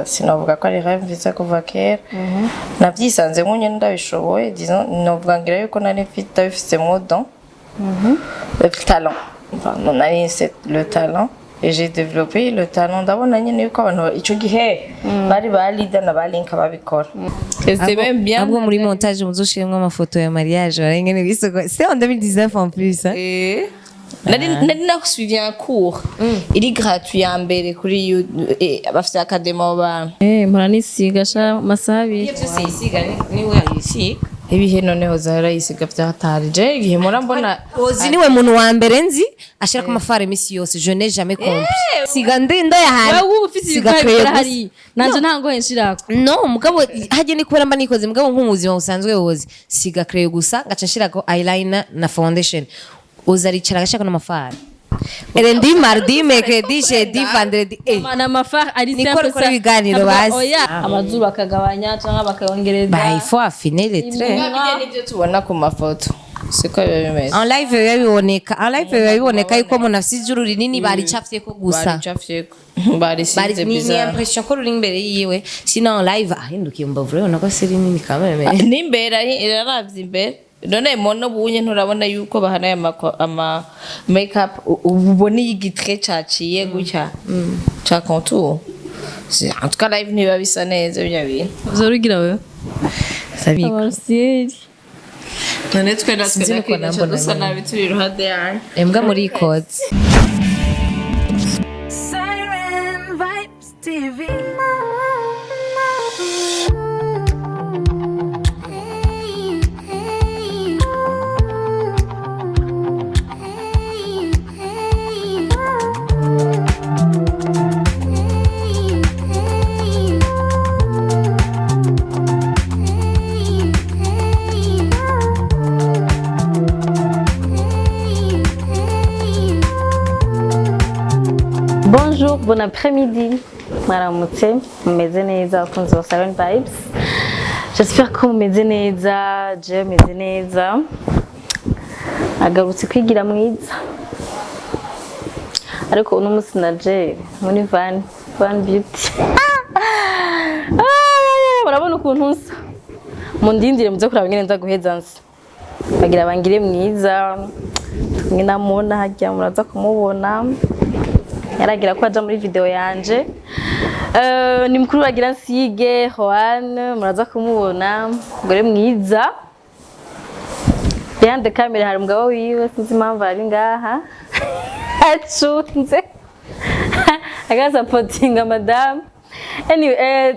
Sinavuga ko ari rêve mfise kuva kera navyisanze nkunye ndabishoboye disons novuga ngira yuko nari mfitemo don le talent pardon nari c'est le talent et j'ai développé le talent ndabona nyene yuko abantu ico gihe bari ba leader na ba link babikora c'est même bien abwo muri montage muzoshiremwe amafoto ya mariage barengene bisoko c'est en 2019 en plus hein nari suivi un cours il est gratuit en mbere kuri bafite academy abantu muranisiga sha masabi byose isiga niwe yisi ibihe noneho zahora yisiga byatarije igihe murambona Hosy niwe muntu wa mbere nzi ashira ku mafare misi yose je n'ai jamais compris siga ndo yahari wewe ufite ibikora hari nanje ntango henshirako no mugabo haje ni kubera mba nikoze mugabo nk'umuzima usanzwe Hosy siga creo gusa gaca nshirako eyeliner na foundation uzaricara gashaka no mafare Lundi, mardi, mercredi, jeudi, vendredi. Mana mafare ari simple ça. Ibiganiro bazi. Oya, amazuru bakagabanya cyangwa bakayongereza. Bah, il faut affiner les traits. Nibyo tubona ku mafoto. Siko bimeze. En live yabiboneka. En live yabiboneka yuko umuntu afite ijuru rinini baricafye ko gusa. Baricafye ko. Barisize bizarre. Ni impression ko ruri imbere yiwe. Sino en live ahindukiye mbavure unako siri nini kamera. Nimbere iraravye imbere. None mono bunye nturabona yuko bahanaye ama makeup ubone igitre caciye gutya ca contour c'est en tout cas live niba bisa neza bya bintu uzorugira wewe sabiko abarsieri none twe natwe dusa nabi turi ruhande yanyu embwa muri codes Siren Vibes TV. Bonjour, bon après-midi. Maramutse, mumeze neza abakunzi ba Siren Vibes. J'espère ko mumeze neza, je meze neza. Agarutse kwigira mwiza. Ariko uno musi naje muri Vaan Beauty. Murabona ukuntu usa. Mundindire muze kuraba ngene nza guheza nsi. Bagira bangire mwiza. Ngina mubona hajya muraza kumubona. Yaragira ko aja muri video yanje ni mukuru bagira nsige Juan muraza kumubona gore mwiza behind the camera hari umugabo wiwe sinzi impamvu ari ngaha acunze agaza supportinga madame anyway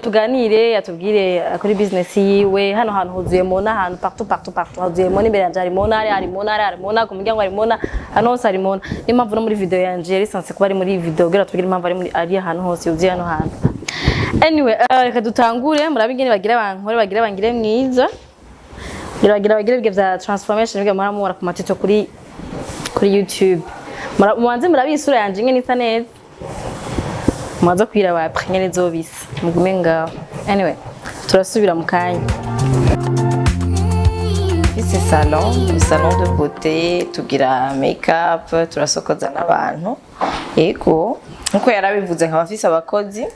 tuganire yatubwire akora business yiwe hano hantu huzuyemo n'ahantu partout huzuyemo n'imbere yanje harimo na ku muryango harimo na hano hose harimo n'impamvu no muri video yanje yari sanse kuba ari muri video gira tubwire impamvu ari muri ari ahantu hose yuzuye hano hantu anyway reka dutangure murabingene bagira abantu bagira bangire mwiza bagira bige bya transformation biga muramura ku matito kuri YouTube mubanze murabisura yanje ngene isa neza mwaza kwira ba nyene zobisa mugume ngaho anyway turasubira mu kanya c'est salon de beauté tugira makeup turasokoza n'abantu yego nkuko yarabivuze nk'abafise abakozi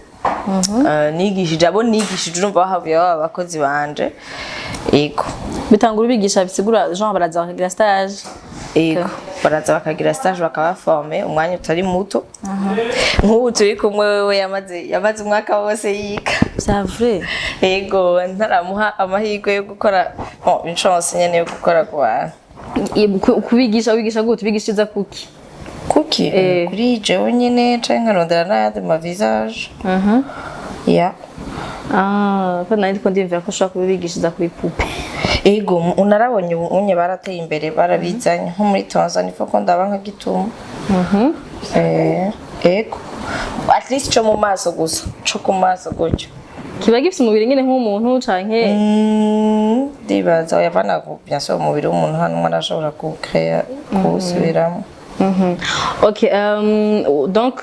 nigishije urumva bahavuye abakozi banje yego bitangura bigisha bisigura genre baraza bakagira stage yego baraza bakagira stage bakabaforme umwanya utari muto nk'ubu turi kumwe wewe yamaze umwaka wose yiga c'est vrai yego ntaramuha amahirwe yo gukora chance nyene yo gukora kwa kubigisha gute bigishiriza kuki kuri jewe nyene canke nkarondera n'ayandi ma visage ya kandi ndiko ndimvira ko ushobora kubigishiriza kuri pupe ego unarabonye unye barateye imbere barabizanye nko muri Tanzania foko ndaba nka gituma ego at least cyo mu maso gusa cyo ku maso gutyo kiba gifite umubiri nyine nk'umuntu canke ndibaza yavana ku bien sûr umubiri w'umuntu hano arashobora kucreer kusubiramo OK donc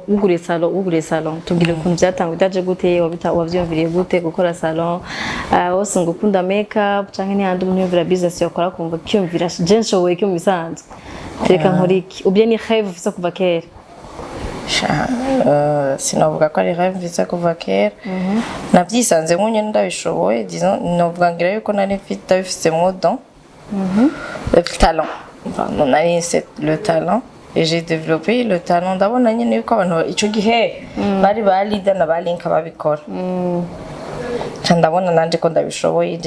ugure salon tubwire ukuntu byatangwa byaje gute wavyumviriye gute gukora salon wose ngukunda makeup canke ni handi umuntu yumvira business yakora kumva kyumvira je nshoboye cyo mubisanzwe tereka nkoriki ubye ni rêve ufise kuva kera sinavuga ko ari rêve mfise kuva kera navyisanze nyene ndabishoboye disons novuga ngira yuko nari mfite bifisemo don le talent enfin nari le talent et j'ai développé le talent ndabona nyene yuko abantu ico gihe bari ba leader na ba link babikora ndabona nanje ko ndabishoboye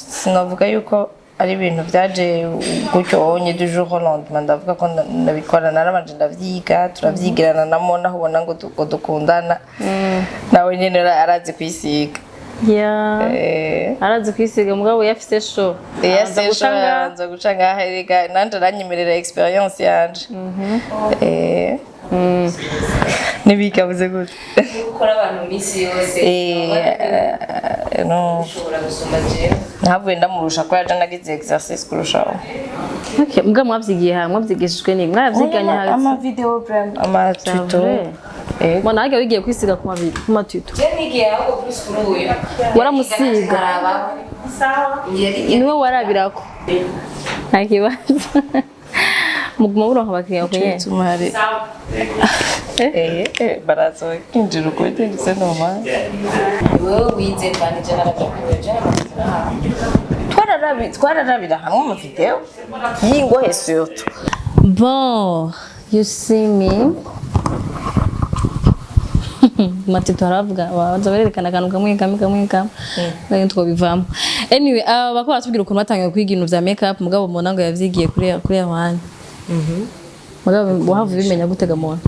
sinavuga yuko ari ibintu byaje gutyo onye du jour au lendemain ndavuga ko nabikora narabanje ndavyiga turavyigirana na mona ubona ngo dukundana nawe nyene arazi kwisiga arazi kwisiga mugabo yafise show nza guca ngaha erega nanje aranyemerera experience yanje nibikabuze gute ukora abantu misi yose no ushobora gusumba je ntabwo ndamurusha ko yaje nagize exercice kurushaho okay mbwa mwavyigiye ha mwavyigishijwe ni mwavyiganye ha ama video brand ama tuto mwana wage wigiye kwisiga ku matuto je nigiye aho plus kuri uyu waramusiga sawa niwe warabirako ntakibazo muguma buronka abakiriya kwenye tumare barazo kinjira ukwete ndise normal wewe wize manager n'abakoresha twararabira hamwe mu video y'ingohe surtout bon you see me matito aravuga baza berekana kantu kamwe nayo twobivamo anyway bako batubwira ukuntu batangiye kwiga ibintu vya makeup mugabo mona ngo yavyigiye kuri abandi mugabo wahavu bimenya gutega mona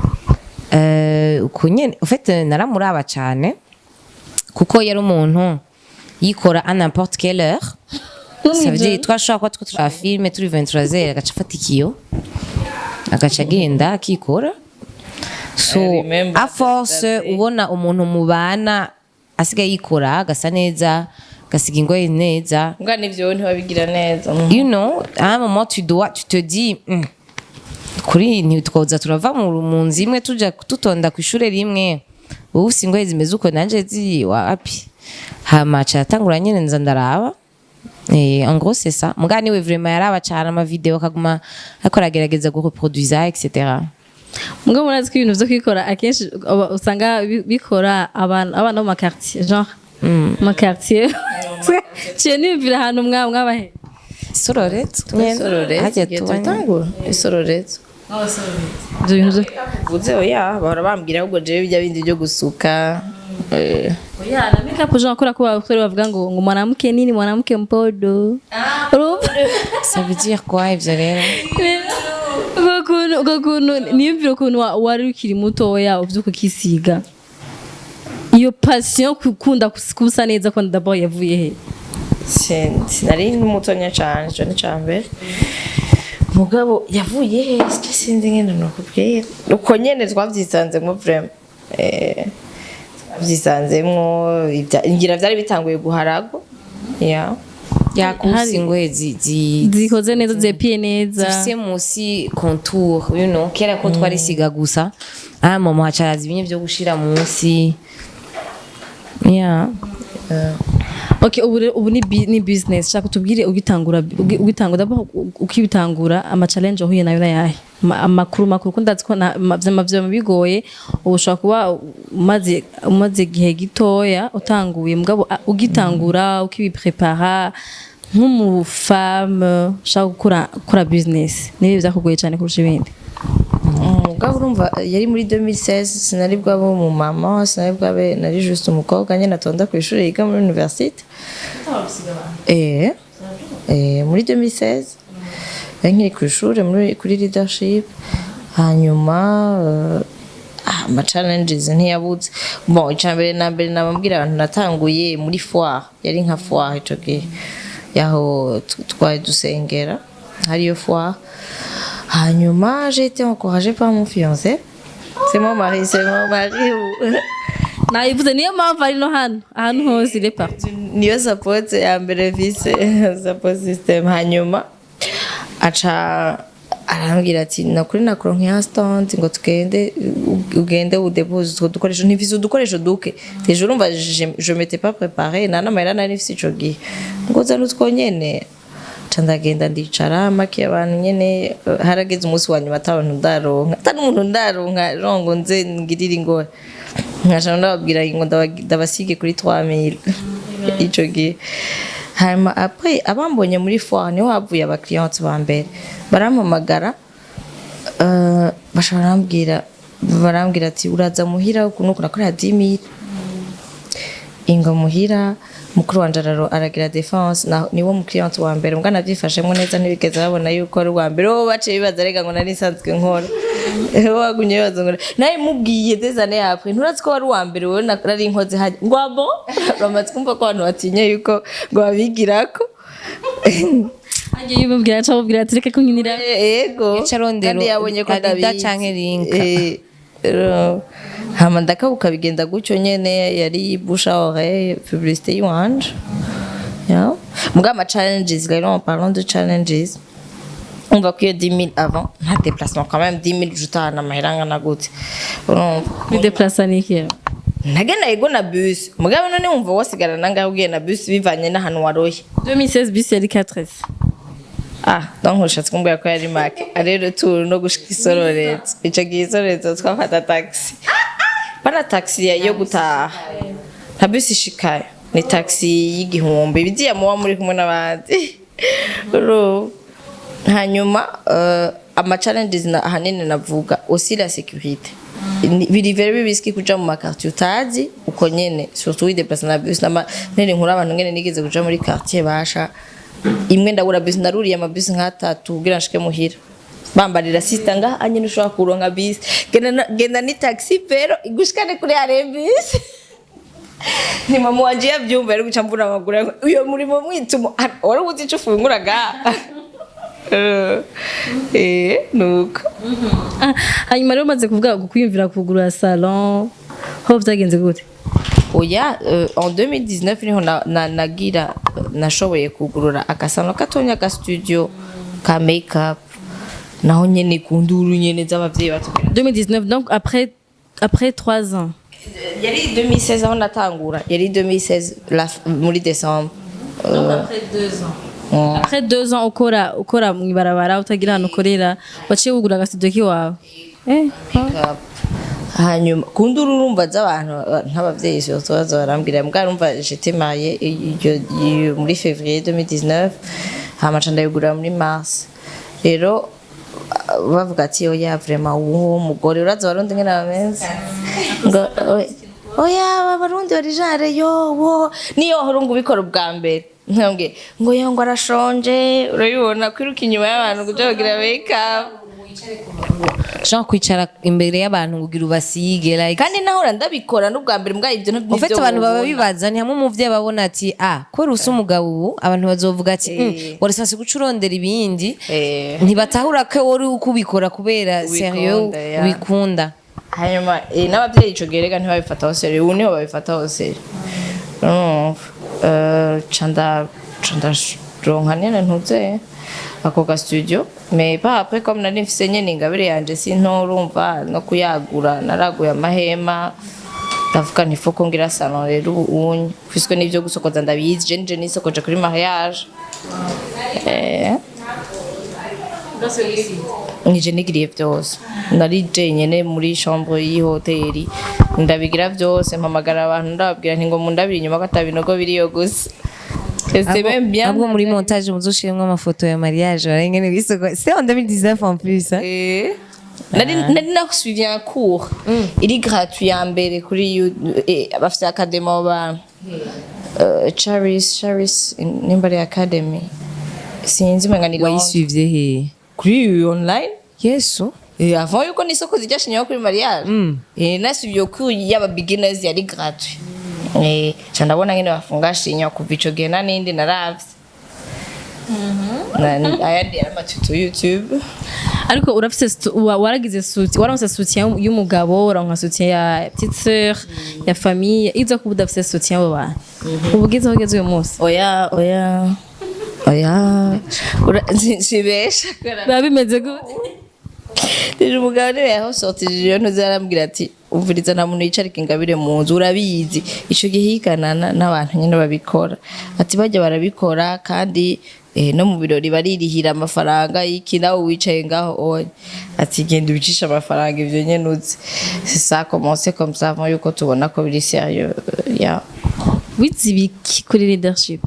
ukunyene ufite naramuraba cyane kuko yari umuntu yikora à n'importe quelle heure ça veut dire twashaka ko twa filme turi 23h agaca afata ikiyo agaca agenda akikora so a force ubona umuntu mubana asigaye yikora agasa neza gasiga ingoye neza nga nivyo ntibabigira neza you know à un moment tu te dis kuri ntitwoza turava mu nzi imwe tuja tutonda ku ishure rimwe ubu singoye zimeze uko nanje zi wapi hama cyatangura nyene nza ndaraba en gros c'est ça mugani we vraiment yaraba cyane ama video kaguma akoragerageza gureproduire etc. mugabo murazi ko ibintu byo kwikora akenshi usanga bikora abana bo makartier genre makartier chez nibira hano mwabahe Sororetse hajya tubangura isororetse ibyo bintu buze oya bahora bambwira ahubwo je bijya bindi byo gusuka oya na makeup genre akora ko abasore bavuga ngo mwanamke nini mwanamke mpodo ça veut dire quoi ivyo rero ukuntu niyumvira ukuntu wari ukiri mutoya uvyuka ukisiga iyo passion kukunda kusa neza ko ndabo yavuye he sinari n'umutonya cyane cyo ni cyambere mugabo yavuye he sinzi ngene nakubwiye uko nyene twavyisanzemo vraiment vyisanzemo ngira vyari bitanguye guharago yakusi ingoye zikoze neza zepiye neza zifise musi contour you know kera ko twarisiga gusa mama hacaraza ibinye byo gushira musi okay ubu ni business shaka tubwire ugitangura ukibitangura ama challenge uhuye nayo nayahe amakuru ko ndazi ko mavyo bigoye ubushaka kuba umaze gihe gitoya utanguye mugabo ugitangura ukibiprepara nk'umu femme shaka gukora business nibi byakugoye cyane kurusha ibindi mugabo urumva yari muri 2016 sinari bwabo mu mama sinari bwabe nari juste umukobwa nyene natonda ku ishuri yiga muri university muri 2016 nkiri ku ishuri kuri leadership hanyuma ama challenges ntiyabuze bon icambere nambere nabambwira abantu natanguye muri foire yari nka foire ico gihe yaho twari dusengera hariyo foire hanyuma j'ai été encouragée par mon fiancé c'est mon mari nayivuze niyo mpamvu ari no hano ahantu hose il est parti niyo support ya mbere vice support system hanyuma aca arambwira ati nakuri nakronka stand ngo ugende udepose utwo dukoresho ntivize udukoresho duke ejo urumva je m'étais pas préparée nana mahera nari mfise ico gihe ngo za nutwo nyene ndagenda ndicara make abantu nyene harageze umunsi wa nyuma atabantu ndaronka atari umuntu ndaronka rongo nze ngirira ingore nkaje ndababwira ngo ndabasige kuri 3000 ico gihe hanyuma après abambonye muri foire niho havuye aba clients ba mbere barampamagara barambwira ati uraza muhira ukuntu kunakorera 10000 inga muhira mukuru wanje aragira defense niwo mu client wa mbere mbwa navyifashemwe neza ntibigeze babona yuko ari wa mbere bo bace bibaza rega ngo nari nsanzwe nkora wagunye bibaza ngo naye mubwiye dezane après nturazi ko wari wa mbere wowe nari inkoze haje ngwabo bamaze kumva ko abantu batinye yuko ngo babigirako aje yibabwira cyababwira ati reka kunkinira yego kandi yabonye ko Adida canke Linka hama ndakabuka bigenda gutyo nyene yari bouche à oreille publicité yiwanje yeah muga ma challenges rero en parlant de challenges on va que 10000 avant un déplacement quand même 10000 jutana mahiranga na gute ni déplacer niki nagenda yego na bus muga none umva wasigara nanga ugiye na bus bivanye n'ahantu waroye 2016 bus yari 4S donc ushatse kumbwira ko yari make ari retour no gushika isororetse ico gihe isororetse twafata taxi para taxi yo gutaha nta bus ishikaye ni taxi y'igihumbi bigiye muwa muri kumwe n'abandi hanyuma ama challenges na ahanini navuga aussi la sécurité biri very risky kuja mu quartier utazi uko nyene surtout déplacer na bus na nene nkura abantu ngene nigeze kuja muri quartier basha imwe ndabura bus ndaruriye amabus nk'atatu kugira nshike muhira bambarira sister nga anyene ushobora kuronka bus genda ni taxi pero igushikane kuri are bus ni mama wanje yavyumva ari guca mvura amaguru uyo murimo mwitumo wari uzi ico ufunguraga nuko hanyuma rero umaze kuvuga kwiyumvira kugura salon ho byagenze gute oya en 2019 niho nagira nashoboye kugurura akasalon katonya ka studio ka makeup naho nyene kunduru nyene z'abavyeyi batubwira 2019 donc après 3 ans yari 2016 aho natangura yari 2016 muri décembre après 2 ans après 2 ans ukora mwibarabara utagira hano ukorera waciye wugura agastudio kiwawe hanyuma kunduru urumva z'abantu nk'abavyeyi cyo bazo barambwira mbwa urumva j'étais mariée muri février 2019 hamaca ndayigura muri mars rero bavuga ati oya vraiment uwo mugore uraza barundi ngene bamenze ngo oya barundi bari jare yo wo niyo horungu bikora ubwa mbere nkambwe ngo yango arashonje urabibona kwiruka inyuma y'abantu kuja kugira makeup Jean kwicara imbere y'abantu kugira ubasige like kandi nahora ndabikora n'ubwa mbere mbwa ibyo ntabyo ufite abantu baba bibaza ni hamwe mu vye babona ati ko rusa umugabo ubu abantu bazovuga ati warisanse gucurondera ibindi ntibatahura ko wari ukubikora kubera sérieux ubikunda hanyuma n'abavyeyi ico gerega ntibabifataho sérieux ubu niho babifataho sérieux chanda ronka nyene ntuze ako ga studio mais pas après comme nari mfise nyene ingabire yanje sintorumva no kuyagura naraguye amahema ndavuga ntifo ko ngira salon rero unye puisque nivyo gusokoza ndabizi je nisokoje kuri mariage nije nigiriye vyose nari je nyene muri chambre y'ihoteli ndabigira vyose mpamagara abantu ndababwira nti ngo mundabira inyuma ko atabinogo biriyo gusa c'est même bien abo muri montage muzoshiremwe amafoto ya mariage barengene bisoko c'est en 2019 en plus nari suivi un cours il est gratuit ya mbere kuri bafite academy ba Charis Nimbari Academy sinzi menga ni wayisuivye he kuri online yesu avant yuko nisoko zijashinyaho kuri mariage nasubiye ku yaba beginners yari gratuit ndabona ngene bafunga shinya kuva ico gihe nanindi naravye ayandi amatuto YouTube ariko urafise waragize soutien waronse soutien y'umugabo waronka soutien ya petite sœur ya famille izo kubuda afise soutien baba ubugize hogeze uyu munsi oya sibesha biba bimeze gute Tije umugabo niwe yahosoteje ntuzarambwira ati umviriza nta muntu yicarika ingabire mu nzu urabizi ico gihe hikanana n'abantu nyene babikora ati bajya barabikora kandi no mu birori baririhira amafaranga y'iki nawe wicaye ngaho oye ati genda ubicisha amafaranga ivyo nyene uzi c'est ça commencer comme ça avant yuko tubona ko biri sérieux ya wize ibiki kuri leadership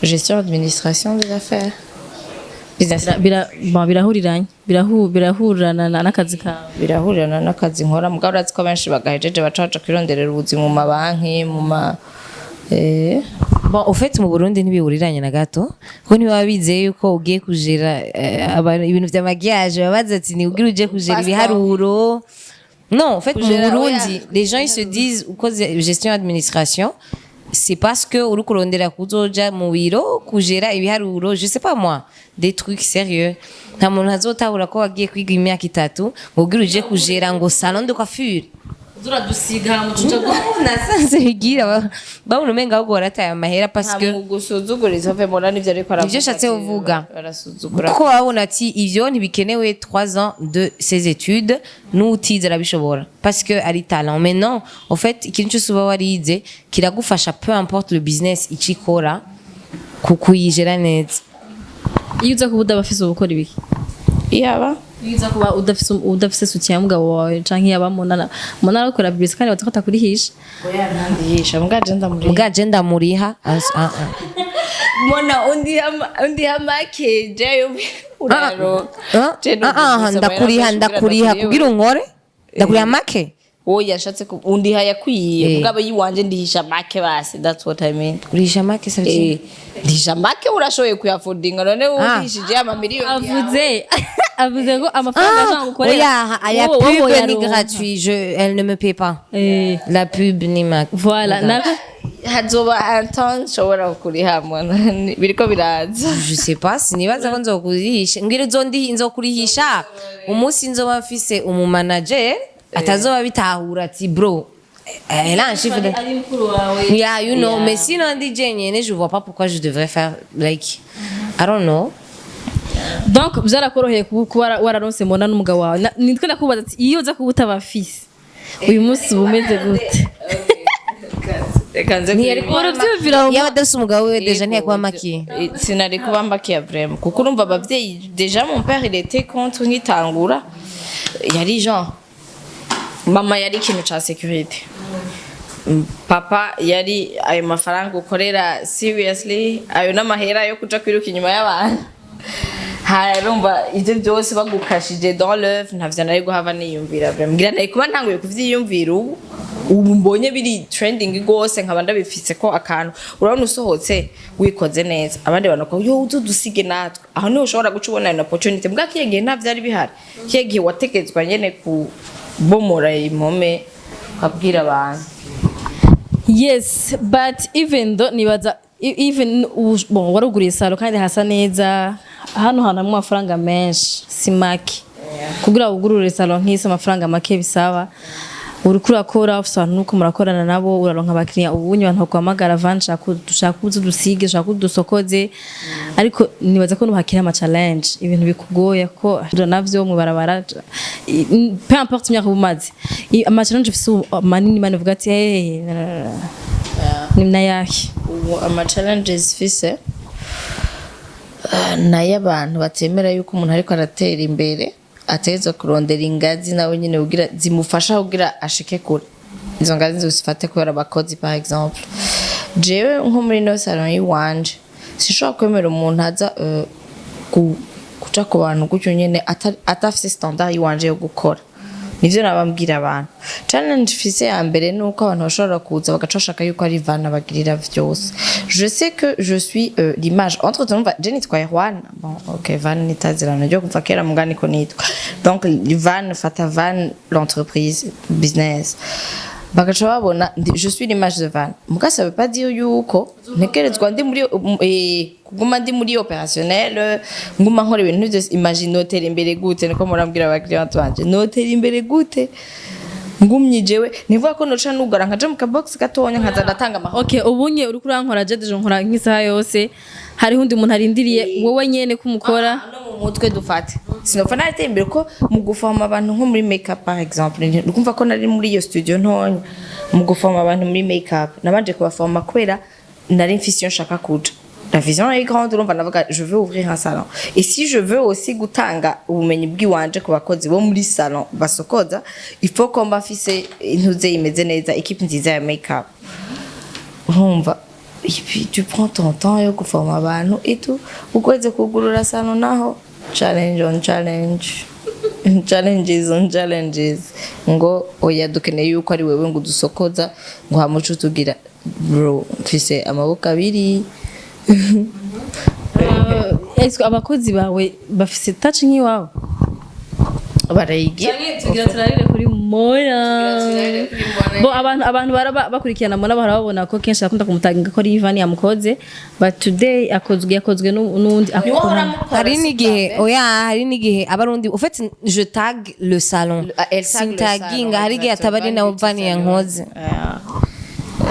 gestion administration des affaires business birahuriranye birahurirana n'akazi kawe birahurirana n'akazi nkora mugabo urazi ko benshi bagahejeje bacaca kwironderera ubuzima mu mabanki mu ma Bon, au fait mu Burundi ntibihuriranye na gato kuko ntiba bizeye yuko ugiye kujera ibintu vya maquillage babaza ati ni ugira uje kujera ibiharuro. Non, en fait mu Burundi les gens ils se disent uko gestion administration c'est parce que uri kurondera kuzoja mu biro kujera ibiharuro je sais pas moi des trucs sérieux nta muntu azotahura ko wagiye kwiga imyaka 3 ngo ugira uje kujera ngo salon de coiffure zura dusiga mu cuca nasanze bigira babona umenga ahubwo barataye amahera parce que gusuzuguriza vemora nivyo ariko aravuga ivyo shatse uvuga barasuzugura ko babona ati ivyo ntibikenewe 3 ans de ses études n'utize arabishobora parce que ari talent mais non en fait ikintu cyose uba warize kiragufasha peu importe le business icikora kukuyijera neza iyo uza kubuda bafise ubukora ibiki iyaba Iza kuba udafise soutien mugabo wawe canke yabamona mona akora business kandi batakota kurihisha oya ntandihisha mugaje ndamuriha mona undi hamake jeyo uraro ndakuriha kugira unkore ndakuriha make oya yashatse undi hayakwiye mugabo yiwanje ndihisha make basi that's what I mean urisha make savye ndihisha make urashoboye kuyafordinga none urishije ama miliyoni avuze ko amafaranga ashaka gukorera la pub ni gratuit elle ne me paie pas la pub ni make voilà nako hazoba Anton shobora kuri hamwe biriko biraza je sais pas sinibaza ko nzokurihisha ngira nzokurihisha umunsi nzoba mfise umu manager atazoba bitahura ati bro elle a un chiffre de yeah you know mais sinon DJ nyene je vois pas pourquoi je devrais faire like I don't know donc byarakoroheye kuba wararonse mbona n'umugabo wawe nitwe nakubaza ati iyo uza kubuta abafisi uyu munsi bumeze gute yabadafise umugabo we deja ntiyakuba makiye sinari kuba makiye vraiment kuko urumva abavyeyi deja mon père il était contre nkitangura yari genre mama yari ikintu ca security papa yari ayo mafaranga ukorera seriously ayo n'amahera yo kuja kwiruka inyuma y'abantu harumva ivyo byose bagukashije dans l'œuvre ntavyo nari guhava niyumvira vraiment ngira nari kuba ntanguye kuvyiyumvira ubu mbonye biri trending gose nkaba ndabifise ko akantu urabona usohotse wikoze neza abandi banako yo udusige natwe aho niho ushobora guca ubona na opportunity mbwa kiyenge ntavyo ari bihari kiyenge wategetswa nyene ku bomora impome abwira abantu yes but even though nibaza even bon waruguriye salo kandi hasa neza hano hana mu mafaranga menshi si make kugira ugurure salo nk'ise amafaranga make bisaba urukura kora ufisa nuko murakorana nabo uraronka abakiriya ubunye abantu kwamagara Vaan dushaka udusige dushaka udusokoze ariko nibaza ko nuhakira ama challenge ibintu bikugoye ko navyo mu barabara peu importe imyaka bumaze ama challenge ufise manini mane vuga ati nimna yahi ama challenges fise naye abantu batemera yuko umuntu ariko aratera imbere ateza kurondera ingazi nawe nyine ugira zimufasha kugira ashike kure izo ngazi zifate kubera abakozi par exemple jewe nko muri no salon yiwanje sishobora kwemera umuntu aza kuca ku bantu gutyo nyene atafise standard yiwanje yo gukora nivyo nabambwira abantu challenge fise ya mbere nuko abantu bashobora kuza bagacashaka yuko ari Vaan bagirira vyose je sais que je suis l'image entre temps je nitwa Juan bon OK Vaan nitazirana ryo kuva kera mugani ko nitwa donc Vaan fata Vaan l'entreprise business bagaca babona je suis l'image de Vaan muga ça veut pas dire yuko ntekerezwa ndi muri kuguma ndi muri opérationnel nguma nkora ibintu byose imagine hoteli imbere gute niko murambwira abakiriya banje hoteli imbere gute ngumye jewe nivuga ko noca nugara nkaje mu kabox gatonya nkaza ndatanga amahoro okay ubunye uri kurankora je deje nkora nk'isaha yose hari hundi umuntu arindiriye wowe nyene kumukora no mu mutwe dufate sinopfa narite imbere ko mu gufoma abantu nko muri makeup par exemple ndumva ko nari muri iyo studio ntonya mu gufoma abantu muri makeup nabanje kubafoma kwera nari mfise yo nshaka kuja la vision est grande urumva navuga je veux ouvrir un salon et si je veux aussi gutanga ubumenyi bw'iwanje ku bakozi bo muri salon basokoza il faut ko mba mfise intuze imeze neza equipe nziza ya make-up urumva et puis tu prends ton temps yo kuforma abantu et tout ukweze kugurura salon naho challenge on challenge challenges on challenges ngo oya dukeneye yuko ari wewe ngo dusokoza ngo hamucu tugira bro mfise amaboko abiri Est-ce abakozi bawe bafise touch nk'iwawe barayigira tugira turarire kuri moya bo abantu bakurikirana mona barabona ko kenshi akunda kumutaginga ko ari Vaan yamukoze but today yakozwe n'undi akora hari n'igihe abarundi en fait je tag le salon sintaginga hari igihe atabari na Vaan yankoze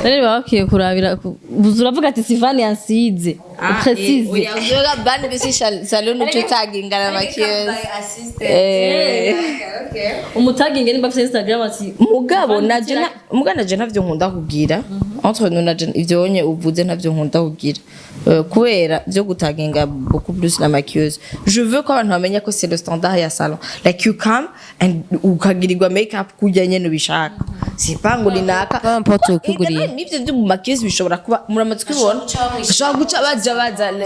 rero bakiye kurabira uravuga ati Vaan yansize précise oya bane bisi salon tu taginga na makiyeuse umutaginga nimba afite Instagram ati mugabo naje ntavyo nkunda kugira entre nous naje ivyonye uvuze ntavyo nkunda kugira kubera byo gutaginga beaucoup plus la maquilleuse je veux ko abantu bamenya ko c'est le standard ya salon like you come and ukagirirwa make-up kujya nyene ubishaka c'est pas ngo linaka pas n'importe ukuguriye nivyo byo maquilleuse bishobora kuba muramaze kubibona ushaka guca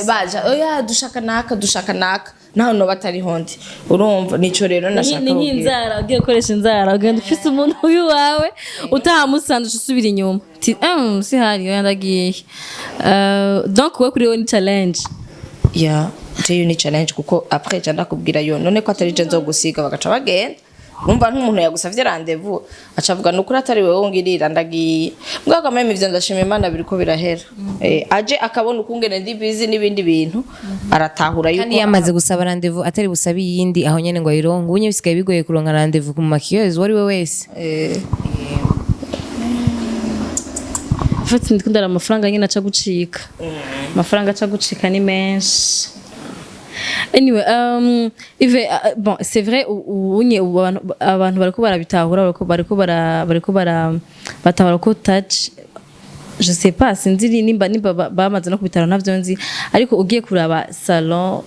baja oya dushaka naka naho no batari hondi urumva nico rero nashaka ni nk'inzara ugiye gukoresha inzara ugenda ufise umuntu uyu wawe utahamusanze usubira inyuma si hari yandagiye donc we kuri we ni challenge ya je ni challenge kuko après je ndakubwira yo none ko atari je nzogusiga bagaca bagenda umva nk'umuntu yagusavye rendez-vous acavuga nukuri atari wewe ngirira ndagiye mbwa meme ivyo ndashima Imana biriko birahera aje akabona ukungene ndi busy n'ibindi bintu aratahura yuko kandi yamaze gusaba rendez-vous atari busabi yindi aho nyene ngo ayirongo unye bisigaye bigoye kuronka rendez-vous ku maquilleuse wari we wese fati ndikundara amafaranga nyine aca gucika amafaranga aca gucika ni menshi anyway bon c'est vrai unye abantu bariko barabitahura bariko batahura ko touch je sais pas sinzi nimba bamaze no kubitara navyo nzi ariko ugiye kuraba salon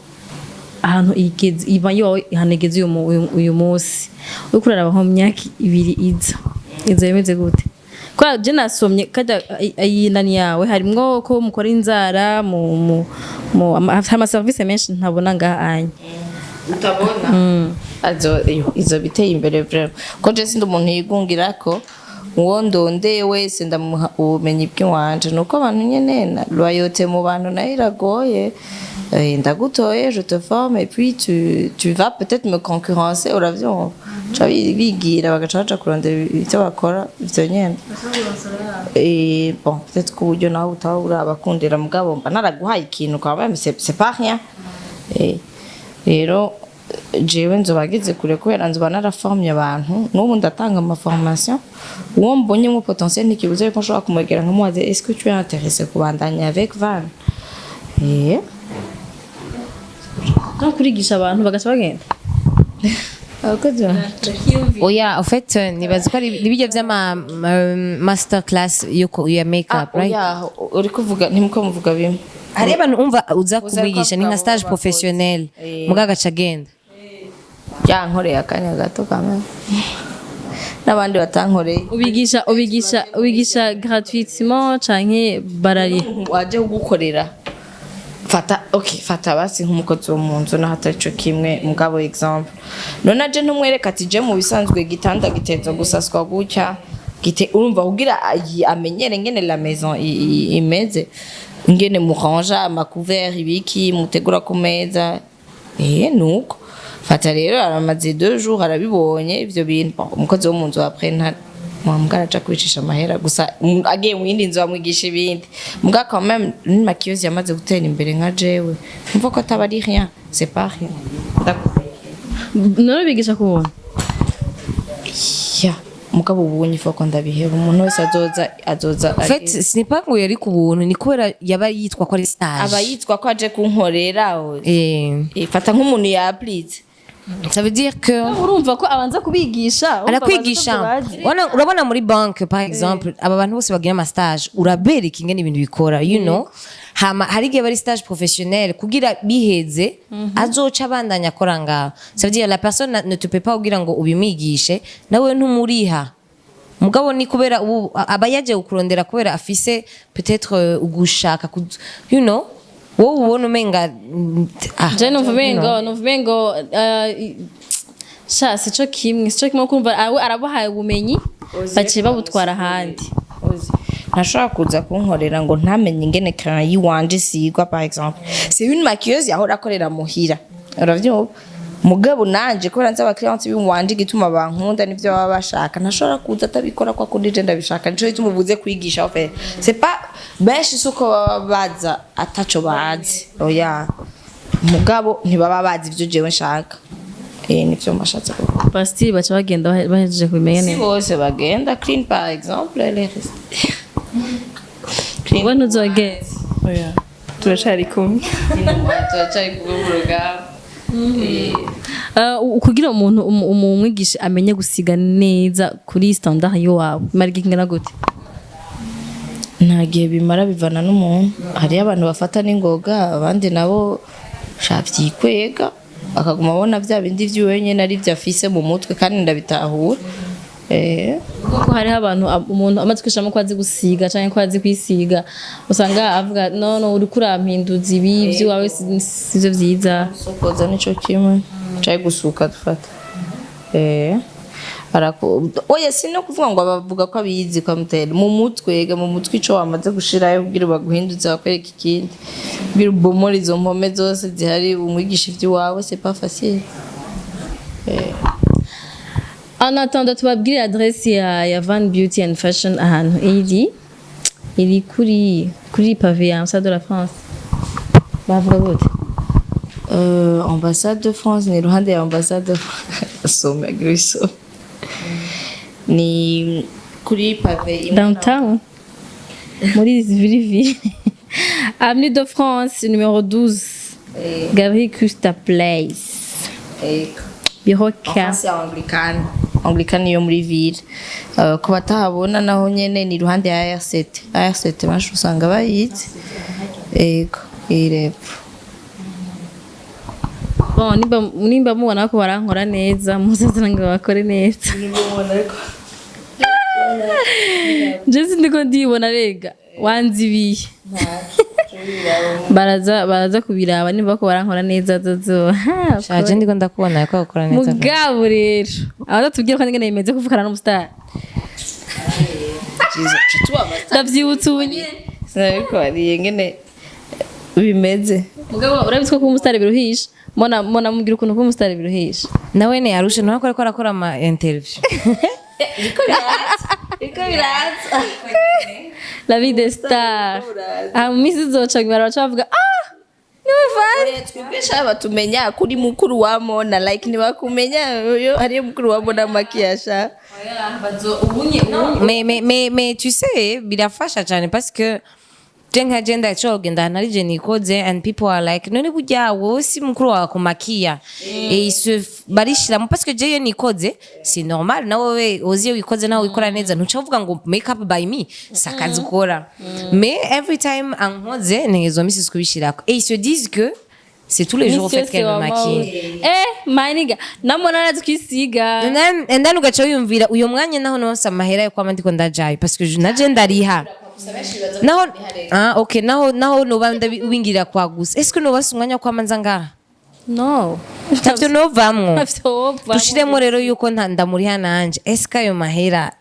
ahantu igeze ibanyo hanegeze uyu munsi uko kuraba nko myaka 2 iza yemeze gute kwa je nasomye kada ayinani yawe harimwo ko mukora inzara mu ama service menshi ntabona ngahanye utabona izo biteye imbere vraiment ko je sindi umuntu yigungira ko uwo ndonde wese ndamuha ubumenyi bw'iwanje nuko abantu nyene na loyauté mu bantu nayo iragoye ndagutoye je te forme et puis tu vas peut-être me concurrencer uravyumva bigira bagaca baca kurondera icyo bakora ivyo nyene bon peut-être ko uburyo nawe utaba urabakundira mugabo mba naraguhaye ikintu ukaba c'est pas rien rero jewe nzobageze kure kubera nzoba naraformye abantu n'ubu ndatanga ama formation uwo mbonye mu potentiel ntikibuze ko nshobora kumwegera nkamubaze est-ce que tu es intéressé kubandanya avec Vaan no kurigisha abantu bagaca bagenda oya en fait nibaza ko ari ibijyo vy'ama master class ya make-up right uri kuvuga ntimko muvuga bimwe hari abantu umva uza kumwigisha ni nka stage professionnel mugaga cagenda ya nkoreye akanya gato kamwe n'abandi batankoreye ubigisha gratuitement canke barari waje gukorera fata basi nk'umukozi wo mu nzu n'ahatari cyo kimwe mugabo example none aje ntumwereka ati je mu bisanzwe gitanda gitezo gusaswa gutya urumva kugira amenyere ngene la maison imeze ngene muranja ama couvert ibiki mutegura ku meza nuko fata rero aramaze 2 jours arabibonye ivyo bintu umukozi wo mu nzu après nta mwambwara aca kwicisha amahera gusa agiye mu yindi nzu bamwigisha ibindi mbwa quand même une maquilleuse yamaze gutera imbere nka jewe mvuga ko ataba ari rien c'est pas rien none bigisha kubona ya mugabo ubunye fo ko ndabiheba umuntu wese azoza en fait ce n'est pas ngo yari ku buntu ni kubera yaba yitwa ko ari stage aba yitwa ko aje kunkorera fata nk'umuntu yaplize ça veut dire que urumva ko abanza kubigisha arakwigisha urabona muri banke par exemple aba bantu bose bagira ama stage urabereka ingene ibintu bikora you know hari igihe bari stage professionnel kugira biheze azoca abandanya akora ngaho ça veut dire la personne ne te peut pas kugira ngo ubimwigishe nawe ntumuriha mugabo ni kubera aba yaje ukurondera kubera afise peut-être ugushaka you know wowe ubona umenga je nuvumengo sha sico kimwe kumva arabahaye ubumenyi baciye babutwara ahandi ntashobora kuza kunkorera ngo ntamenye ingene kana yiwanje sigwa par exemple c'est une maquilleuse yahora akorera muhira uravyumva mugabo nanje kubera nzi abakiriyanti b'iwanje gituma bankunda nivyo baba bashaka ntashobora kuza atabikora kwa kundi je ndabishaka nico gituma uvuze kwigisha ofe c'est pas benshi suko baba baza ataco bazi oya mugabo ntibaba bazi ivyo jewe nshaka nivyo mbashatse kuvuga pastille baca bagenda bahejeje kubimenya neza si bose bagenda clean par exemple les wowe ntuzogeze oya turacari kumwe turacari kumwe mu rugamba kugira umuntu umwigisha amenye gusiga neza kuri standard y'iwabo mara igingana gute nta gihe bimara bivana n'umuntu hariyo abantu bafata n'ingoga abandi nabo shavyikwega akaguma abona vya bindi vy'iwe nyene ari vyo afise mu mutwe kandi ndabitahura kuko hariho abantu umuntu amaze kwishamo ko azi gusiga canke ko azi kwisiga usanga avuga no uri kurampinduza ibi vy'iwawe sivyo vyiza sokoza nico kimwe cyayi gusuka dufata oya sino kuvuga ngo abavuga ko abizi kwamutera mu mutwe ico wamaze gushirayo kugira baguhinduze bakwereka ikindi kugira ubomora izo mpome zose zihari umwigisha ivy'iwawe c'est pas facile en attendant tubabwire adresse ya Vaan Beauty&fashion ahantu iri kuri pavé ya ambassade de la France bavuga gute ambassade de France ni ruhande ya ambassade de France griso ni kuri pavé downtown muri ville avenue de France numéro 12 Galerie Custa Place bureau K c'est Anglicane yo muri ville ko batahabona naho nyene ni ruhande ya R7 baje usanga bayizi ego irepfo bon nimba mubona ko barankora neza muzazana ngo bakore neza Jesse ndiko ndibona rega wanzibiye baraza kubiraba nimba ko barankora neza zozo shaje ndiko ndakubona ko bakora neza mugabo rero abatubwira ko ngene yemeze kuvukana n'umustar ndavyibutse ubunye ariko ari ngene bimeze mugabo urabitswe ko umustar biruhisha mona mugira ukuntu ko umustar biruhisha nawe ne arusha nako ariko arakora ama interview Iko biraza la vie des stars misi zoca ngibara bavuga niwe Vaan twibesha batumenya kuri mukuru wa Mona like nibakumenya yo hari mukuru wa Mona makiyasha mais tu sais birafasha cyane parce que jenga agenda chogenda narije nikoze and people are like none burya wowe si mukuru wa kumakia et se barishira parce que je nikoze c'est normal na wowe oziye wikoze nawe wikora neza ntucavuga ngo make up by me sakazi ukora mais every time ankoze nezo misi kubishirako et ils se disent que c'est tous les jours fait qu'elle me maquille maniga namona nazi kwisiga and then ugacha yumvira uyo mwanya naho no samahera yo kwama ndiko ndajaye parce que je naje ndariha naho okay naho no banda ubingira kwa gusa est-ce que no basumwanya kwa manza ngaha no tavyo no vamwo dushiremo rero yuko ndamuri hananje est-ce que ayo mahera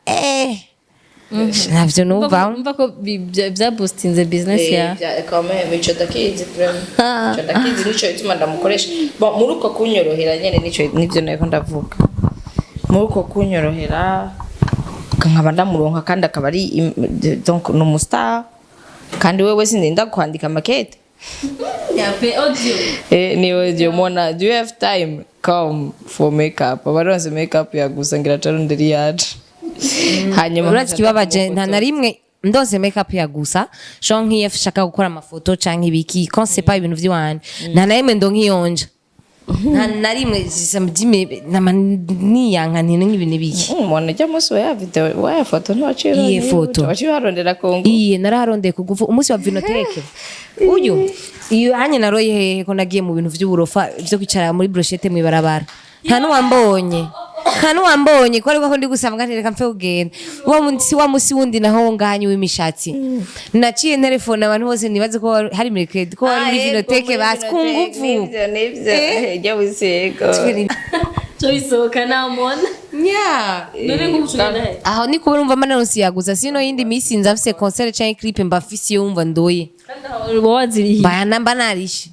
navyo no vamwo umva ko bya boostinze business ya kama mico dakizi vraiment mico dakizi nico ituma ndamukoresha bon muri uko kunyorohera nyene nico nivyo nako ndavuga muri uko kunyorohera nkaba ndamuronka kandi akaba ari donc no mustar kandi wewe sindenda kwandika makete yape audio ni audio mona do you have time come for makeup abaronse makeup ya gusangira taronderi yaje hanyuma urati kibabaje nta narimwe ndose makeup ya gusa sho nkiye shaka gukora amafoto canke ibiki quand c'est pas ibintu vy'wanje nta narimwe ndo nkiyonja nta na rimwe samedi niyankanira nk'ibintu biki umuntu ajya munsi wa video wa foto ntiwacira Iye foto. waciharondera kongo iye naraharondeye kugufu umunsi wa vinoteke uyu iyo hanye naroye hehe ko nagiye mu bintu vy'uburofa vyo kwicara muri brochette mwibarabara nta nuwambonye ko ariko ndi gusanga ntereka mfe kugenda wa musi wundi naho nganye w'imishatsi naciye telefone abantu bose nibaze ko hari mercredi ko hari vinoteke basi kungufu nivyo ejya busego cyo bisohoka namona nya none ngubucugana he aho ni kuba urumva manansi yaguza sino yindi misi nza mfise concert canke clip mba mfise iyo wumva ndoye kandi aho waziriye bana mba narishe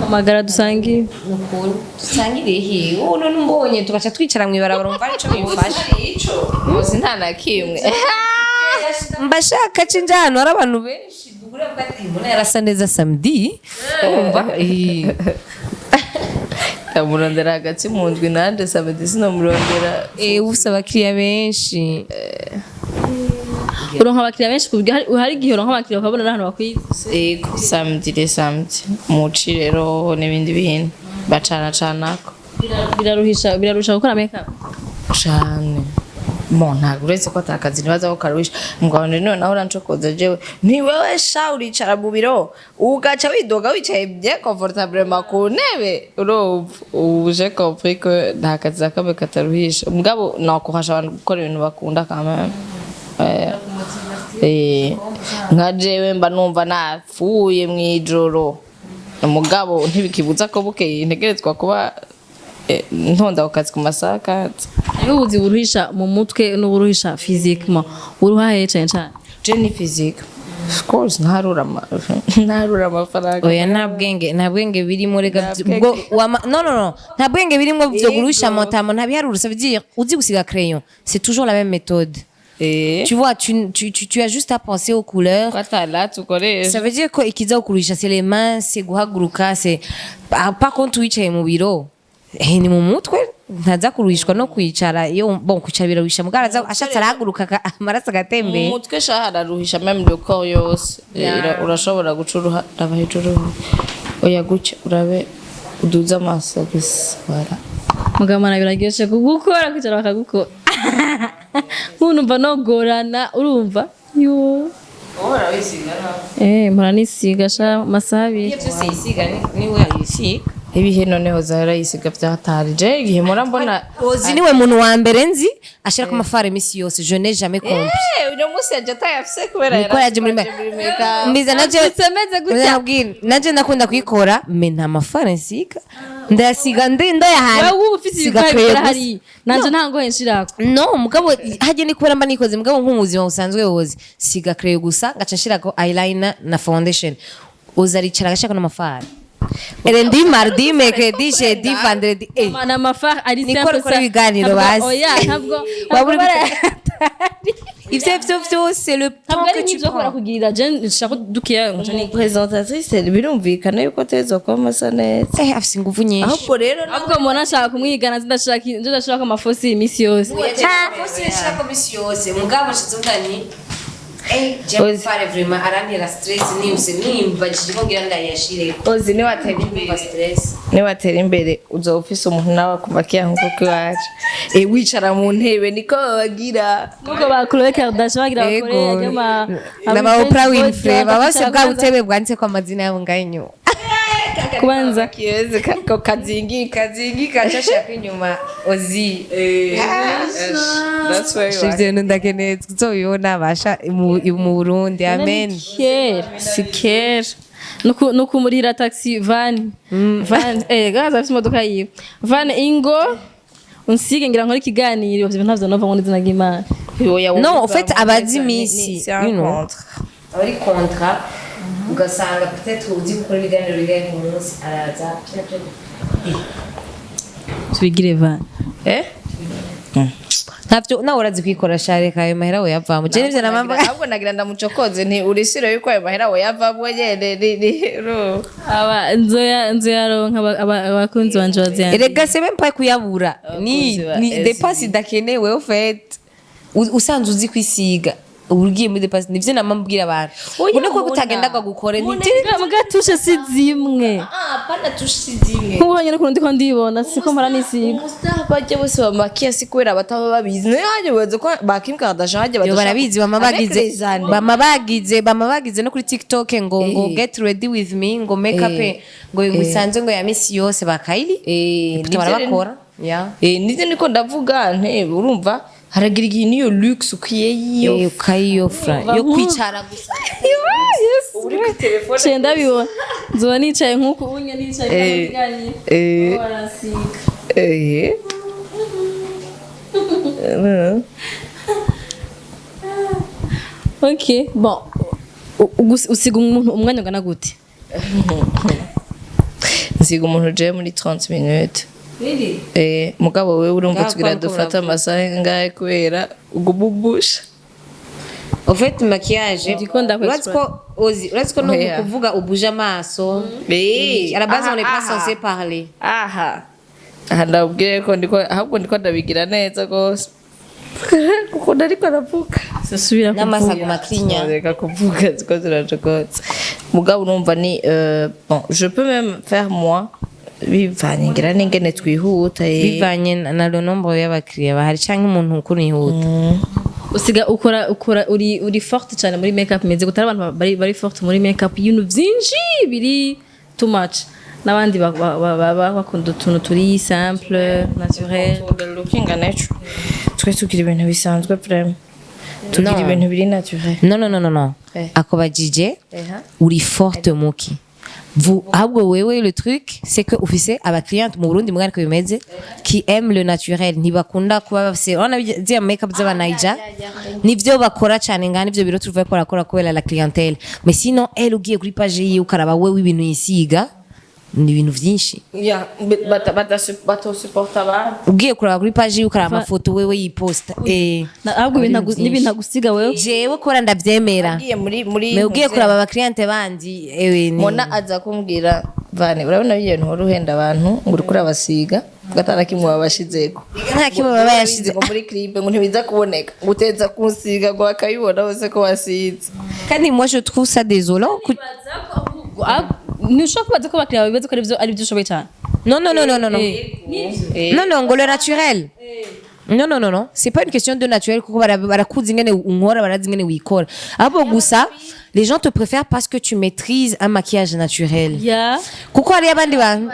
amagara dusangiye dusangiriye hiye ubu none mbonye tugaca twicara mwibarabara umva arico bimfasha uzi nta na kimwe mbashaka cinja hano hari abantu benshi dugura bwati mbona yarasa neza samedi umva kamurondera hagati mu ndwi nande samedi sinomurondera ufise abakiriya benshi uronka abakiriya benshi ku buryo hari igihe uronka abakiriya ukabona n'ahantu bakwiza ego samedi muci rero n'ibindi bintu bacanacanako birarusha gukora makeup cane ntabwo uretse ko atakazi ntibaza ko karuhisha ngo none naho urancokoza jewe ni wewe sha uricara mu biro ugaca widoga wicaye bien confortablement ku ntebe urumva uje compris ko nta kazi kamwe kataruhisha mugabo nakuhasha abantu gukora ibintu bakunda kama nka jewe mba numva napfuye mw'ijoro umugabo ntibikibuza ko bukeye ntegerezwa kuba ntonda ku kazi ku masaha kandi hariho ubuzi buruhisha mu mutwe n'uburuhisha physiquement uruhaye cane cane Jenny physique of course ntarura amafaranga oya nta bwenge birimo rega bwo no nta bwenge birimo byo guruhisha motamo nta biharuro ça veut dire uzi gusiga crayon c'est toujours la même méthode. Tu vois, tu as juste à penser aux couleurs. Ça veut dire que ikiza ukuruhisha c'est les mains, c'est guhaguruka, c'est par contre wicaye mu biro ni mu mutwe ntaza kuruhishwa no kwicara iyo kwicara biraruhisha mugaraza ashatse arahaguruka amaraso agatembera mu mutwe shahararuhisha même le corps yose urashobora gucuruha raba hejuru oya guca urabe uduza amaso giswara mugamana birageshe kugukora kwicara bakagukora umuntu mva nogorana urumva yo ora wisiga mpora nisiga sha masabi iyo byose yisiga ni we yisiga ibihe noneho zahora yisiga byatarije igihe mura mbona ozi niwe muntu wa mbere nzi ashira ku mafare misi yose je n'ai jamais compris uno musi yaje atayafise kubera yaje muri makeup mbiza naje semeze gutya naje nakunda kuyikora me nta mafare nsiga ndasiga ndo yahari wewe ufite ibikora hari nanje ntango henshirako no mugabo haje ni kubera mba nikoze mugabo nk'umuzima usanzwe wozi siga crayon gusa ngaca nshirako eyeliner na foundation uzaricara gashaka n'amafare Erendi mardi mercredi jeudi vendredi mana mafare ari simple ça ibiganiro bazi oya ntabwo ivyo c'est le temps que tu prends kugirira je nshaka dukiya ni présentatrice birumvikana yuko tezo ko masa neza afise ingufu nyinshi ahubwo rero ahubwo mbona nshaka kumwigana ndashaka amafosi imisi yose fosi nshaka imisi yose mugabo shizungani je fare vraiment arantera stress nimba ngira ndayashire ozi ni watera imbere uzo ufise umuntu nawe kumakiya nkuko iwacu wicara mu ntebe niko bagira nuko bakuru Kardashian bagira bakore yama n'aba Oprah Winfrey babase bwa butebe bwanditse kwa mazina yabo ngayo kubanza kiweze kako kazingi kachashaka inyuma ozi that's why shivye ndakene tuzobibona basha mu Burundi amen siker nuko murira taxi van gaza afite imodoka yiwe van ingo unsige ngira nkora ikiganiro ntavyo nova ngo ndizina gimana non en fait abazi misi abari contrat ugasanga peut-être uzi gukora ibiganiro bigaye ku munsi araza tubigire van ntavyo nawe urazi kwikora share kayo mahera we yavamo je nivyo namamba ahubwo nagira ndamucokoze nti urisiro yuko ayo mahera we yavamo nyene aba nzoya ronka abakunzi banje baziyandi erega c'est même pas kuyabura ni dépense dakenewe au fait usanze uzi kwisiga ugiye muri depasse nivyo namambwira abantu ubone ko kutagendaga gukora muga tushe si zimwe pana tushizimwe nkubonye no kundi ko ndibona siko mara nisiga umustar bajye bose bamakiya si kubera bataba babizi nayo hajye baze ko Kim Kardashian hajye yo barabizi bama bagize no kuri TikTok ngo get ready with me ngo make up ngo bisanzwe ngo ya misi yose bakayiri barabakora nivyo niko ndavuga nte urumva haragira igihe niyo luxe ukwiye ukayiyofra yo kwicara gusa uri ku telefone cyenda bibona nzoba nicaye nkuko unya nicaye kandi barasiga okay bon usiga umwanya ungana gute nsiga umuntu je muri 30 minutes mugabo wewe urumva tugira dufata amasaha ngahe kubera ugububusha au fait maquillage uratiko no kuvuga ubuje amaso à la base on n'est pas censé parler aha ndabwiye ko ahubwo ndiko ndabigira neza gose kuko ndariko navuga sasubira n'amasago makinya reka kuvuga ziko zirajogotse mugabo urumva ni bon je peux même faire moi bivanye ngira n'ingene twihuta bivanye na le nombre y'abakiriya bahari cyangwa umuntu ukunihuta usiga ukora uri forte cyane muri makeup meze gutara abantu bari forte muri makeup y'ibintu byinshi biri too much n'abandi bakunda utuntu turi simple naturel looking natural twe tugira ibintu bisanzwe vraiment tugira ibintu biri naturel non akobajije uri forte muki ahubwo wewe le truc c'est que ufise aba cliente mu Burundi mugani ko bimeze qui aime le naturel ntibakunda kuba bafise ona zya makeup z'abanaija nivyo bakora cyane ngani ivyo biro tuvuye ko rakora kubera la clientèle mais sinon elle ugiye kuri page yiwe ukaraba wewe ibintu yisiga ni ibintu vyinshi batasupport abantu ugiye kuraba kuri page yiwe ukaraba amafoto wewe yiposta ahubwo n'ibintu agusiga wewe jewe kora ndavyemera muri ugiye kuraba aba cliente bandi mona aza kumbwira Vane urabona ibintu wari uhenda abantu ngo uri kurabasiga gatana kimwe babashizeko nta kimwe baba yashize ngo muri clip ngo ntibiza kuboneka guteza kunsiga ngo akayibona bose ko wasize kandi moi je trouve ça désolant nushaka kubaza ko bakiriya bibaza ko ari byo ushoboye cyane non ngo le naturel non c'est pas une question de naturel kuko barakuzi ingene unkora barazi ingene wikora abo gusa les gens te préfèrent parce que tu maîtrises un maquillage naturel kuko hari abandi bantu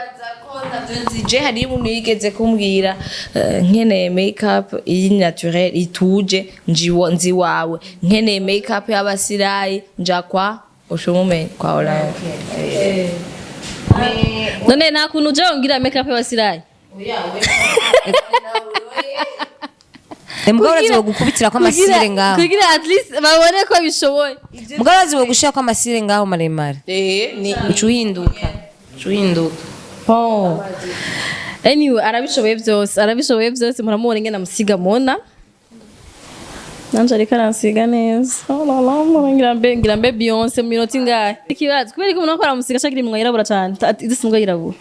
je hari umuntu yigeze kumbwira nkene makeup iyi naturel ituje nzi wawe nkene makeup y'abasirayi njakwa ushumume kwa Oranje none nta kuntu uje wongira makeup y'abasirayi mugabo uraziwe gukubitira ko amasire ngaho kugira at least babone ko bishoboye mugabo uraziwe gushira ko amasire ngaho maremare ni ucuhinduka anyway arabishoboye byose muramubona ingene amusiga mona nanje ariko aransiga neza ngira mbe Beyonce mu minota ingahe ikibazo kubera ko umuntu akora amusiga ashaka iminwa yirabura cyane idisi mbwa yirabura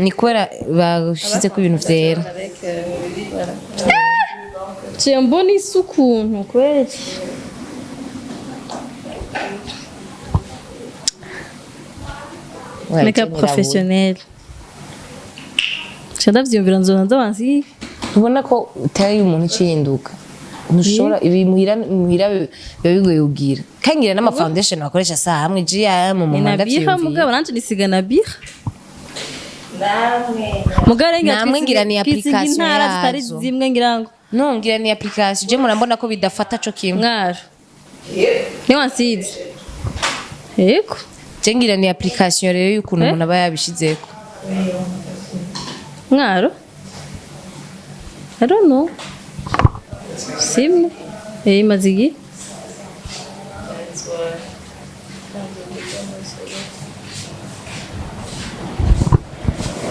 ni kubera bashize ko ibintu vyera mbona isukuntu kweli makeup professionnel cyadavyumvira nzonza bansi ubona ko utari umuntu ucihinduka ntushobora ibimuhira bigoye ubwira kangira n'ama foundation bakoresha saa hamwe jiya mu manda biha mugabo nanje nisiga na biha namwe ngira ni application zitari zimwe ngirango no ngira ni application je murambona ko bidafata co kimwe mwaro ni wansize yego je ngira ni application rero y'ukuntu umuntu aba yabishizeko mwaro I don't know simwe mazigi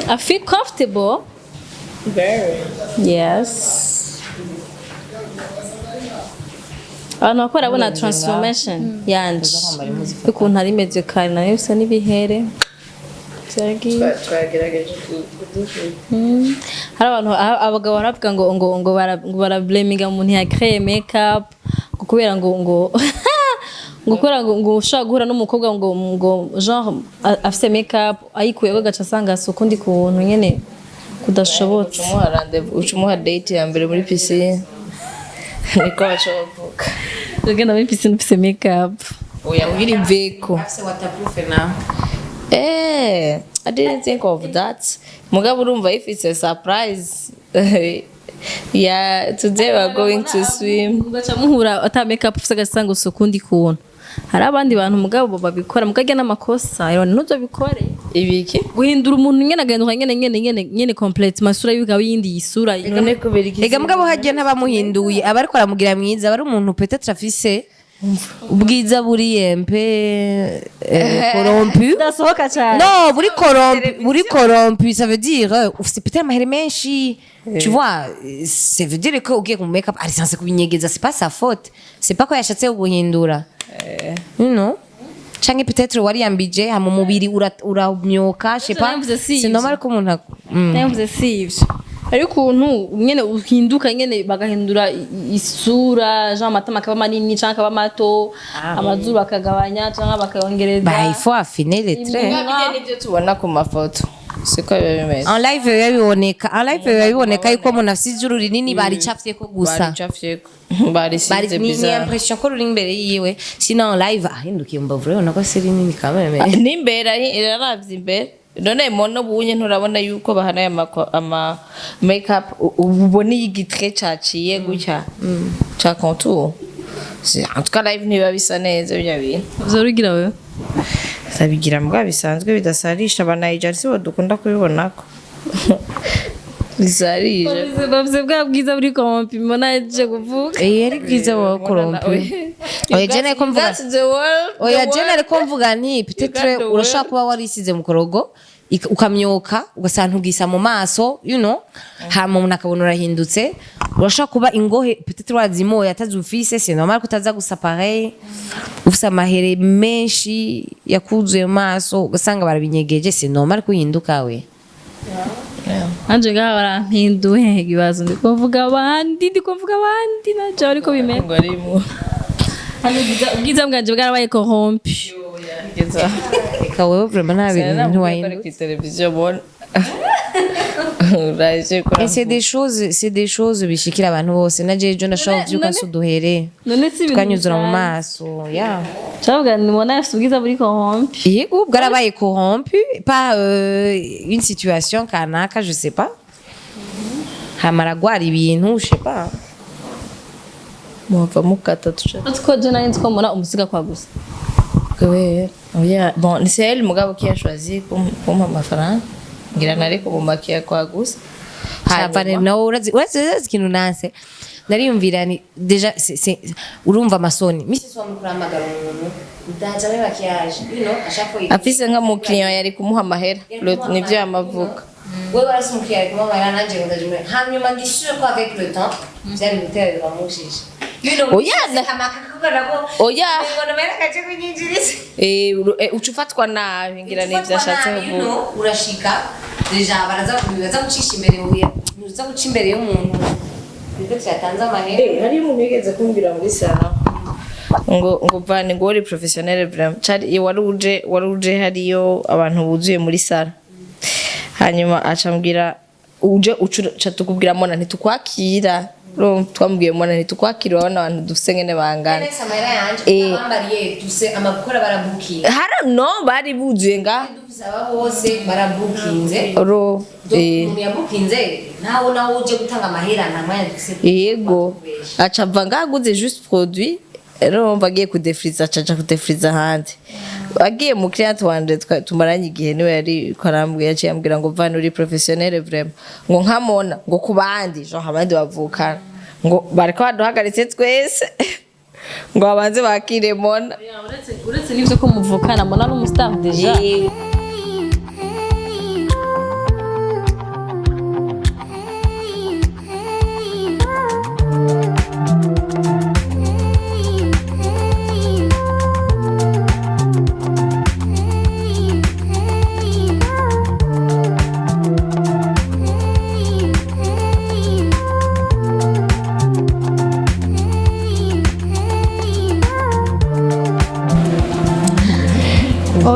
I feel comfortable. very Yes. Abantu bakora abona transformation yanje ukuntu ari meze kare nayo bisa n'ibihere twagerageje hari abantu abagabo baravuga ngo barablaminga umuntu ya crée makeup kubera ngo kubera ngo ushaka guhura n'umukobwa ngo genre afite makeup ayikuyeho agaca asanga ukundi kuntu nyene kudashobotse. Ucumuha date ya mbere muri piscine niko bacovuga ugenda muri piscine ufite makeup oya uri veko afise waterproof now. I didn't think of that. Mugabo urumva if it's a surprise. Yeah, today we're going to swim. ugaca muhura ata makeup ufite agasanga ukundi kuntu. Hari abandi bantu mugabo babikora mukajya n'amakosa rero ntuzo bikore Ibiki? guhindura umuntu nyene agahinduka nyene complete masura y'ubwa yindi isura None kubera iki? Ega mugabo hagiye ntabamuhinduye abariko aramugira mwiza bari umuntu peut-être afise ubwiza buri yempe corrompu. dasohoka cyane. Non, buri corrompu, ça veut dire ufite peut-être amahera menshi. Tu vois, ça veut dire que ugiye ku make-up ari censé kubinyegeza, c'est pas sa faute. C'est pas ko yashatse guhindura. Non. Change peut-être wari ambije ha mu mubiri uramyoka, je sais pas. C'est normal ko umuntu Navuze sivyo. Ariko ukuntu nyene uhinduka nyene bagahindura isura genre amatama akaba manini canke akaba mato amazuru akagabanya canke bakayongereza. Bah, il faut affiner les traits. Bijya nibyo tubona ku mafoto. Siko biba bimeze. En live biba biboneka yuko umuntu afite ijuru rinini baricafye ko gusa. Baricafye barisize Ni bizarre. impression ko ruri imbere yiwe. Sinon en live ahindukiye mbavu rero nako siri nini kameme. N'imbere iraravye imbere. None mono bunye nturabona yuko bahana ama makeup ubona igitre caciye gutya. Ca contour. C'est en tout cas live niba bisa neza bya bintu. Uzorugira wewe. Sabigira mbwa bisanzwe bidasarisha abanayija sibo dukunda kubibonako. Bisarisha. Bavuze bwa bwiza buri kompi mbona yaje kuvuga. Ari bwiza wa corrompu. Oya jene ko mvuga. Oya jene ko mvuga nti peut-être urashaka kuba warisize mu korogo ukamyoka ugasanga ugisa mu maso you know hama umuntu akabona urahindutse urashaka kuba ingohe peut-être wazimoye atazufise c'est normal ko utaza gusa pareil ufise amahere menshi yakuzuye mu maso ugasanga barabinyegeje c'est normal ko uhinduka we. Anje ngaha barampinduye ikibazo ndiko mvuga abandi naje ariko bimera. Ngo arimo. Ubwiza bwanje bwarabaye corrompu. Eka wewe vraiment nta bintu ntiwahinduka. Kuri televiziyo bon. Et c'est des choses bishikira abantu bose naje ejo ndashaka kuvyuka suduhere. None si ibintu Tukanyuzura mu maso ya. Chavuga ni mona afite ubwiza buri corrompu. Yego bwarabaye corrompu pas une situation kanaka je sais pas. Hamara gwara ibintu je sais pas. Mwava mukata tushaka. Atko je nari nziko mbona umusiga kwa gusa. Ouais. Oya bon c'est elle mugabo qui a choisi pour ma faranga. Ngira nariko bumakiya kwa gusa. Havane no urazi kintu nanse. Nariyumvira ni deja c'est urumva masoni. Misi swa mukuramagara umuntu. Utaza me makiyaje. You know ashako yi. Afise nka mu client yari kumuha amahera. Nivyo yamavuka. Wewe warasi mukiriya ari kumuha amahera nanje ndajume. Hanyuma ndishure ko avec le temps byari bitera bamushije. Oya oya Ngono mera kaje kunyinjiriza. ucufatwa nabi ngira nivyo ashatse kuvuga. Urashika deja baraza gucisha imbere uya. Uza guca imbere y'umuntu. Ndetse yatanze amahera. Hari umuntu yigeze kumbwira muri sala. Ngo Vaan ngo uri professionnel vraiment. Cari waruje hariyo abantu buzuye muri sala. Hanyuma acambwira uje uca tukubwira mona ntitukwakira. Twambwiye mwana ntitukwakira abana abantu dufise ngene bangana. Samara yanje abambariye duse amabukora barabukinga. No bari buzuye nga. Dufise aba bose barabukinze. Ro yabukinze nawo uje gutanga amahera nta mwanya dufise. Yego acava ngaguze juste produit. Ero mbagiye kudefriza caca kudefriza handi. Agiye mu client wanje tumaranye igihe niwe yari karambwe yaciye ambwira ngo Vaan uri professionnel vraiment ngo nkamona ngo kubandi jo abandi bavukana ngo bariko baduhagaritse twese ngo abanze bakire mona uretse n'ivyo ko muvukana mona n'umustaff deja.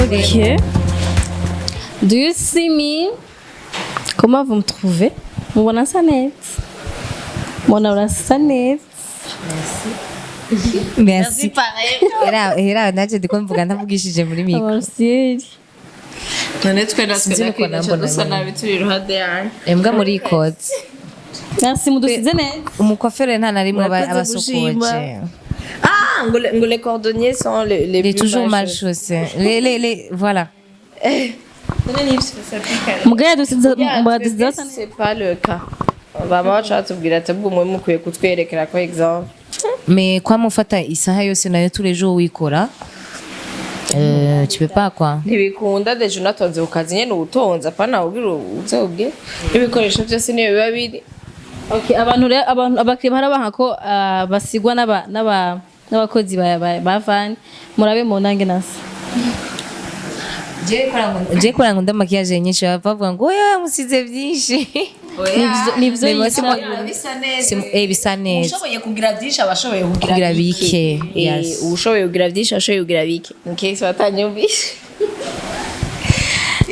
Ok. Do you see me? Comment vous me trouvez? Mon asanet. Mon asanet. merci pareil. era naje ndiko mvuga ndavugishije muri mikro Merci. none twe Sinzi natwe uko nambona nakwiga dusa nyine. nabi turi iruhande yanyu. embwa muri ikoti Merci mudusize neza. umukwafere nta na rimwe Murakoze gushima. abasokoje Ah, ngo les cordonniers sont les il est plus toujours mal chaussés. chaussé les voilà Mugaya dusize Yeah, mudusize c'est pas le cas. Vraiment twatubwira ati ubwo mwe mukwiye kutwerekera ko exemple. mais kwa mufata isaha yose nayo tous les jours wikora tu peux pas quoi Ntibikunda deje unatonze ku kazi nyene ubutonza apana ubwira uze ubwe ibikoresho byose niyo biba biri. Okay, abantu abakiriya barabanka ko basigwa n'abakozi ba Vaan murabe mu nange nasa. je kora ngo ndamakiyaje nyinshi bavuga ngo oya musize byinshi Nivyo bisa neza Ushoboye kugira byinshi abashoboye kugira bike yes ushoboye kugira byinshi ashoboye kugira bike. In case watanyumvise.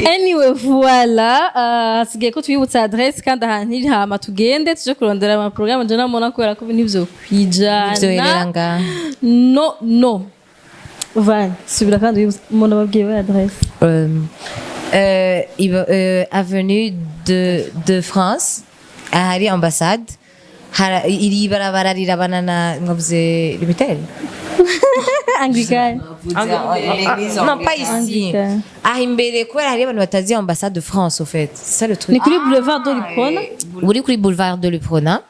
Anyway, voilà. Hasigaye ko twibutsa adresse kandi ahantu iri hama tugende tuje kurondera ama programme je namona kubera ko nivyo kwijana. byoherera ngaha No. Vaan, subira kandi wibutsa umuntu babwiye adresse. Avenue de France ahari ambassade iri barabara rirabana na ngavuze limiteri Anglican. non pas ici Anglican. ah imbere kubera hari abantu batazi ambassade de France au fait c'est ça le truc Ni kuri boulevard de l'Iprona. uri kuri boulevard de l'Uprona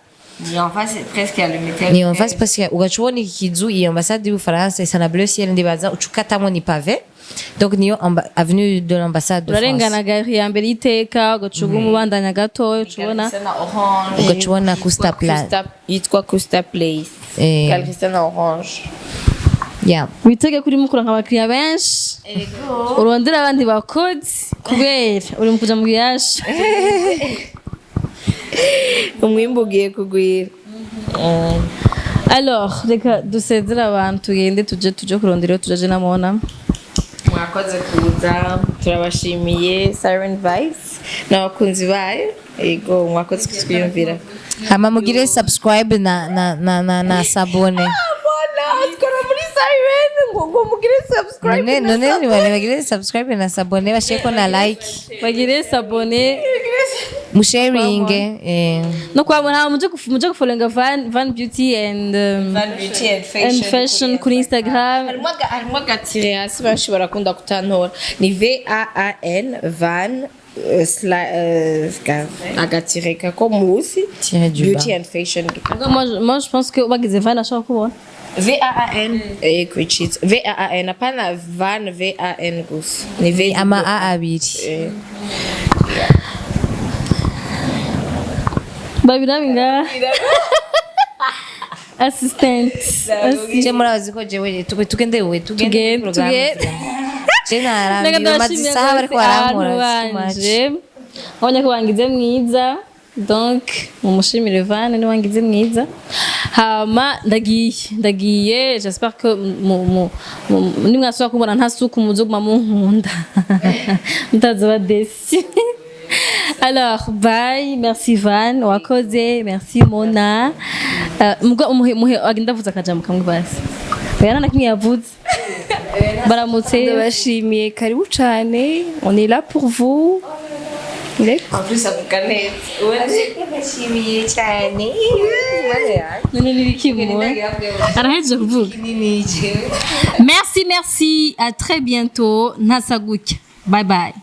Ni en face presque à le métal. ni en face parce que ugacubona iki kizu iyi ambassade y'Ubufaransa isa na bleu ciel ndibaza ucukatamo ni pavé donc niyo avenue de l'ambassade de France Urarengana gari ya mbere iteka ugacuga umubandanya gato ucubona ugacubona Costa Place yitwa Costa Place. Calcrisana orange. yeah witege kuri mukura nk'abakiriya benshi urondera abandi bakozi kubera uri mu kuja mu biyasha Umwimbu ugiye kugwira. alors reka dusezera abantu tugende tuje kurondera tujaje namona Mwakoze kuza turabashimiye Siren Vibes n'abakunzi bayo. Ego mwakoze kutwiyumvira. hama mugire subscribe na sabone Twara muri Siren ngo mugire subscribe. none bagire subscribe na sabone basheko na like bagire s'abonner musharing no kwabona muje gufolenga Vaan Beauty and Vaan Beauty and fashion kuri Instagram. harimo agatire hasi benshi barakunda kutantora ni VAAN Vaan agatire kako musi Tiré du Beauty bas. and fashion. Moi je pense que bagize Vaan ashaka kubona VAAN kuchit VAAN hapana Vaan VAN gusa ni V ama a abiri babirabinga assistant je murazi ko jewe tugende we tugende tugende je narambiwe mazisaha bariko barankora banje abonye ko bangize mwiza donc mumushimire Vaan ni wangize mwiza hama ndagiye j'espère que nimwasubira kubona nta suku muzoguma munkunda mutazoba desi. Alors, bye, merci Vaan, wakoze, merci Mona. Muhe agenda vuza kajambo kamwe basi. Bayana nakimwe yavuze. Baramutse ndabashimiye karibu cyane on est là pour vous. en plus avuga neza ndabashimiye cyane none nibikimwe araheje kuvuga. Merci, à très bientôt. Nasagukia. Bye bye.